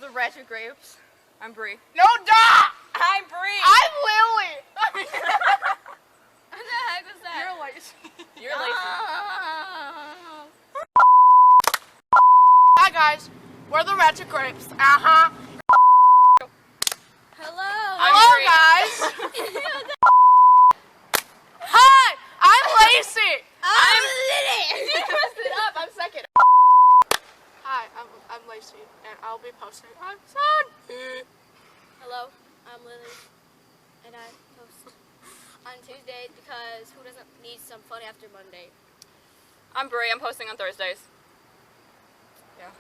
The Ratchet grapes. I'm Bree. No, duh! I'm Bree. I'm Lily. What the heck was that? You're Lacey. You're Lacey. Hi guys, we're the Ratchet grapes. Hello. Hello Bree. guys. Hi, I'm Lacey. I'm Lily. You messed it up. I'm second. Hi, I'm Lacey, and I'll be posting on Sunday. Hello, I'm Lily, and I post on Tuesdays because who doesn't need some fun after Monday? I'm Bree. I'm posting on Thursdays. Yeah.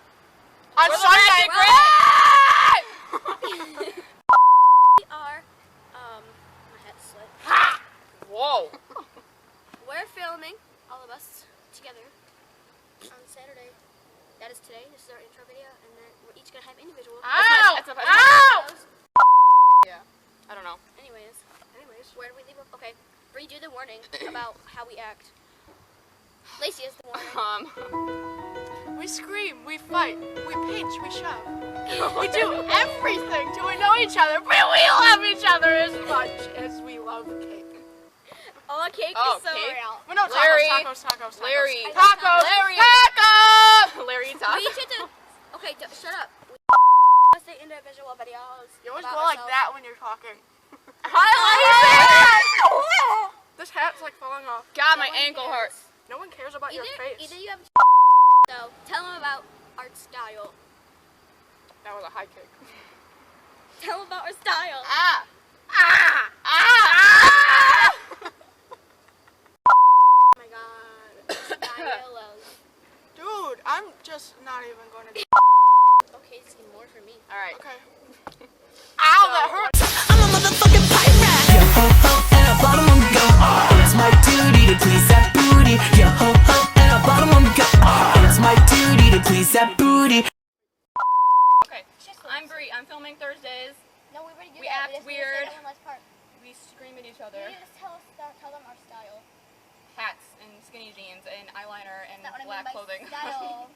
On We're the Sunday. We are, my head's slit. Whoa. We're filming, all of us, together on Saturday. That is today. This is our intro video, and then we're each gonna have individual. Ow! It's a- Ow! Yeah. I don't know. Anyways, where did we leave? Okay, Bree, do the warning about how we act. Lacey is the warning. We scream, we fight, we pinch, we shove. We do everything till we know each other, but we love each other as much as we love cake. Oh, cake Oh, is so cake? real. Well, no, Larry. tacos. Larry. Tacos. Larry. Tacos. Larry We talk. each have to. Okay, shut up. We say individual videos. You always about go like ourselves. that when you're talking. Hi, This hat's like falling off. God, No my one ankle cares. hurts. No one cares about your face. Either you have. So tell them about our style. That was a high kick. Tell them about our style. Ah. Oh my god. Styles. Dude, I'm just not even going to. Okay, it's more for me. All right. Okay. Ow, that hurt. I'm a motherfucking pirate. Yo ho ho and a bottom on go. It's my duty to please that booty. Yo ho ho and a bottom on go. It's my duty to please that booty. Okay. I'm Bree. I'm filming Thursdays. No, we already did We that. act We just need to say weird. that one last part. We scream at each You other. need to tell them our style. Hats and skinny jeans and eyeliner and That's not what black I mean by clothing. style.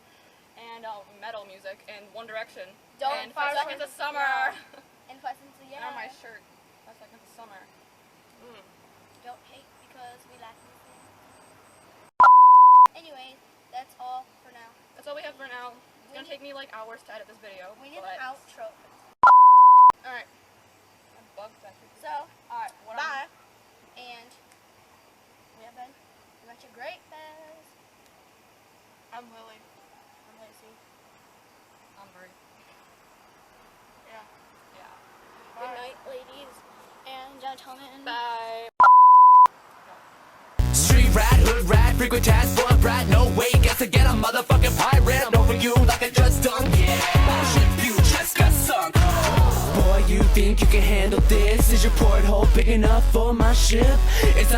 And metal music and One Direction. Don't and 5 Seconds of Summer. And Pleasant to And on my shirt. 5 Seconds of Summer. Don't hate because we like music. Anyways, that's all for now. That's all we have for now. It's gonna take me like hours to edit this video. We need but... an outro. Alright. I'm bugged back here. So, Alright, what bye. And we have been Ratchet Grapes. I'm Lily. I'm Lacey. I'm Bree. Yeah. Yeah. Good night, ladies and gentlemen. Bye. Street rat, hood rat, frequent transport brat. No way, guess again, a motherfucking pirate. I'm over you like I just done. Yeah, shit, you just got sunk. Boy, you think you can handle this? Is your porthole big enough for my ship? It's